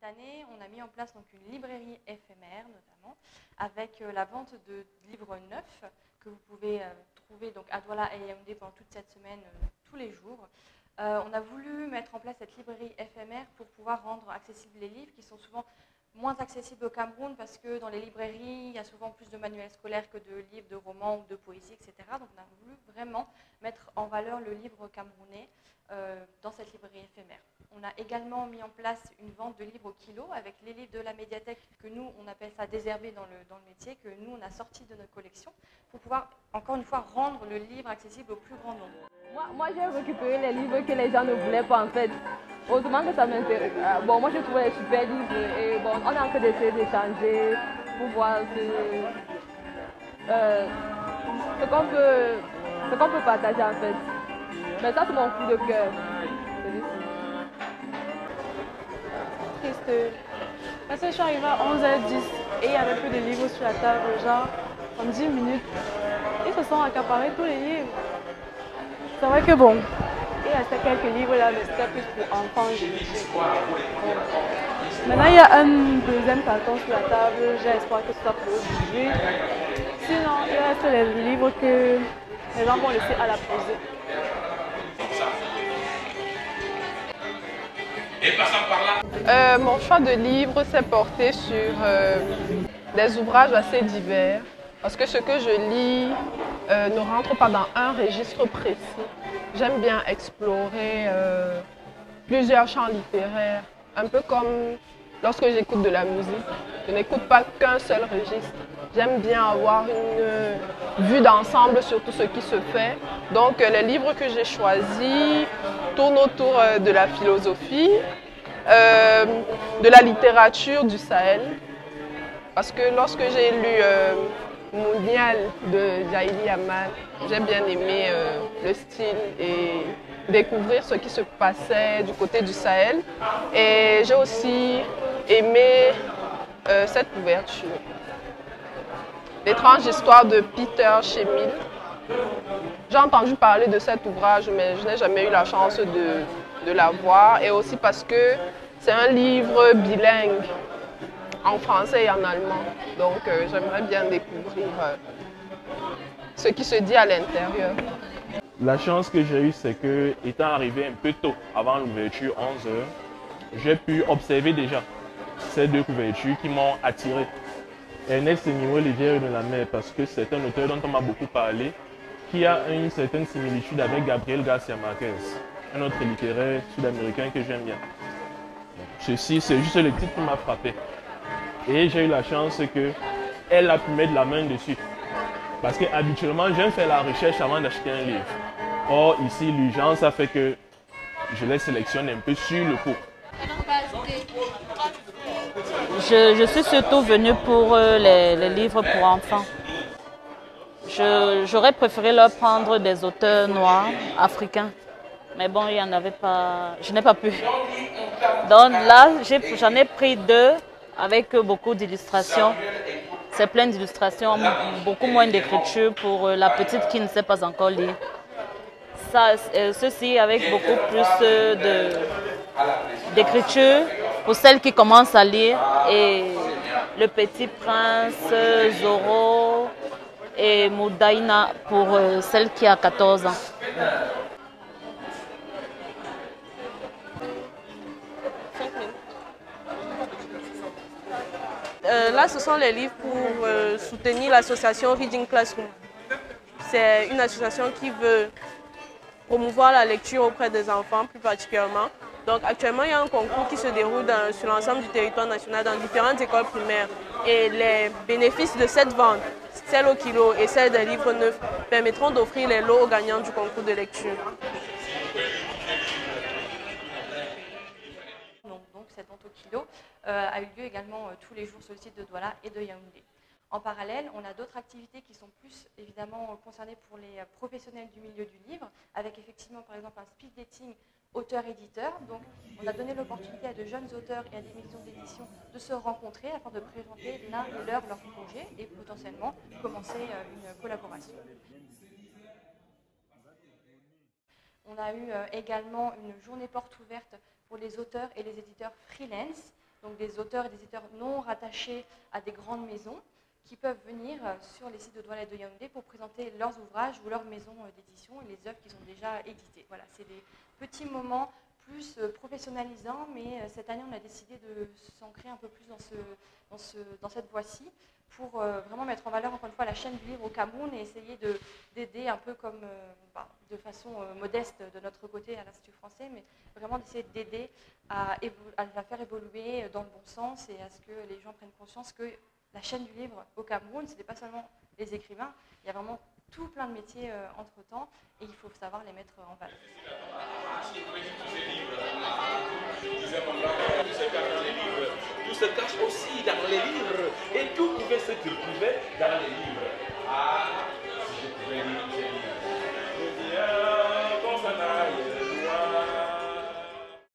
cette année, on a mis en place donc, une librairie éphémère notamment, avec la vente de livres neufs que vous pouvez trouver donc, à Douala et Yaoundé pendant toute cette semaine, tous les jours. On a voulu mettre en place cette librairie éphémère pour pouvoir rendre accessibles les livres qui sont souvent moins accessibles au Cameroun parce que dans les librairies, il y a souvent plus de manuels scolaires que de livres, de romans ou de poésie, etc. Donc on a voulu vraiment mettre en valeur le livre camerounais dans cette librairie éphémère. On a également mis en place une vente de livres au kilo avec les livres de la médiathèque que nous, on appelle ça désherbés dans le métier, que nous, on a sorti de notre collection pour pouvoir, encore une fois, rendre le livre accessible au plus grand nombre. Moi j'ai récupéré les livres que les gens ne voulaient pas en fait. Autrement que ça m'intéresse. Bon, moi je trouvais les super livres et bon, on est en train d'essayer d'échanger pour voir ce qu'on peut partager en fait. Mais ça c'est mon coup de cœur. Triste. Parce que je suis arrivée à 11h10 et il n'y avait plus de livres sur la table, genre en 10 minutes. Ils se sont accaparés tous les livres. C'est vrai que bon, il restait quelques livres là, mais c'était plus pour enfants. Maintenant il y a un deuxième carton sur la table, j'ai espoir que ce soit pour aujourd'hui. Sinon, il reste les livres que les gens vont laisser à la posée. Mon choix de livres s'est porté sur des ouvrages assez divers, parce que ce que je lis ne rentre pas dans un registre précis. J'aime bien explorer plusieurs champs littéraires, un peu comme lorsque j'écoute de la musique. Je n'écoute pas qu'un seul registre. J'aime bien avoir une vue d'ensemble sur tout ce qui se fait. Donc les livres que j'ai choisis tournent autour de la philosophie, de la littérature du Sahel. Parce que lorsque j'ai lu Mounial de Jaïli Amal, j'ai bien aimé le style et découvrir ce qui se passait du côté du Sahel. Et j'ai aussi aimé cette couverture. L'étrange histoire de Peter Schemil. J'ai entendu parler de cet ouvrage, mais je n'ai jamais eu la chance de la voir. Et aussi parce que c'est un livre bilingue, en français et en allemand. Donc j'aimerais bien découvrir ce qui se dit à l'intérieur. La chance que j'ai eue, c'est que, étant arrivé un peu tôt, avant l'ouverture, 11 h, j'ai pu observer déjà ces deux couvertures qui m'ont attiré. Ernest Hemingway, Rivière de la mer, parce que c'est un auteur dont on m'a beaucoup parlé, qui a une certaine similitude avec Gabriel Garcia Marquez, un autre littéraire sud-américain que j'aime bien. Ceci, c'est juste le titre qui m'a frappé. Et j'ai eu la chance qu'elle a pu mettre la main dessus. Parce qu'habituellement, j'aime faire la recherche avant d'acheter un livre. Or, ici, l'urgence a fait que je les sélectionne un peu sur le coup. Je suis surtout venue pour les livres pour enfants. J'aurais préféré leur prendre des auteurs noirs, africains. Mais bon, il n'y en avait pas, je n'ai pas pu. Donc là, j'en ai pris deux avec beaucoup d'illustrations. C'est plein d'illustrations, beaucoup moins d'écriture pour la petite qui ne sait pas encore lire. Ceci avec beaucoup plus d'écriture pour celles qui commencent à lire. Et Le Petit Prince, Zorro et Moudaïna pour celle qui a 14 ans. Là, ce sont les livres pour soutenir l'association Reading Classroom. C'est une association qui veut promouvoir la lecture auprès des enfants, plus particulièrement. Donc actuellement, il y a un concours qui se déroule sur l'ensemble du territoire national dans différentes écoles primaires. Et les bénéfices de cette vente, celle au kilo et celle des livres neufs, permettront d'offrir les lots aux gagnants du concours de lecture. Donc cette vente au kilo a eu lieu également tous les jours sur le site de Douala et de Yaoundé. En parallèle, on a d'autres activités qui sont plus évidemment concernées pour les professionnels du milieu du livre, avec effectivement par exemple un speed dating auteur-éditeur. Donc on a donné l'opportunité à de jeunes auteurs et à des maisons d'édition de se rencontrer afin de présenter l'un et leur projet et potentiellement commencer une collaboration. On a eu également une journée porte ouverte pour les auteurs et les éditeurs freelance donc des auteurs et des éditeurs non rattachés à des grandes maisons, qui peuvent venir sur les sites de Douala et de Yaoundé pour présenter leurs ouvrages ou leurs maisons d'édition et les œuvres qu'ils ont déjà éditées. Voilà, c'est des petits moments plus professionnalisants, mais cette année, on a décidé de s'ancrer un peu plus dans cette voie-ci pour vraiment mettre en valeur, encore une fois, la chaîne du livre au Cameroun et essayer d'aider un peu comme, de façon modeste de notre côté à l'Institut français, mais vraiment d'essayer d'aider à la faire évoluer dans le bon sens et à ce que les gens prennent conscience que la chaîne du livre au Cameroun, ce n'est pas seulement les écrivains, il y a vraiment tout plein de métiers entre-temps et il faut savoir les mettre en valeur. Tout se cache aussi dans les livres et tout pouvait se retrouver dans les livres. Ah, si je pouvais lire ces livres.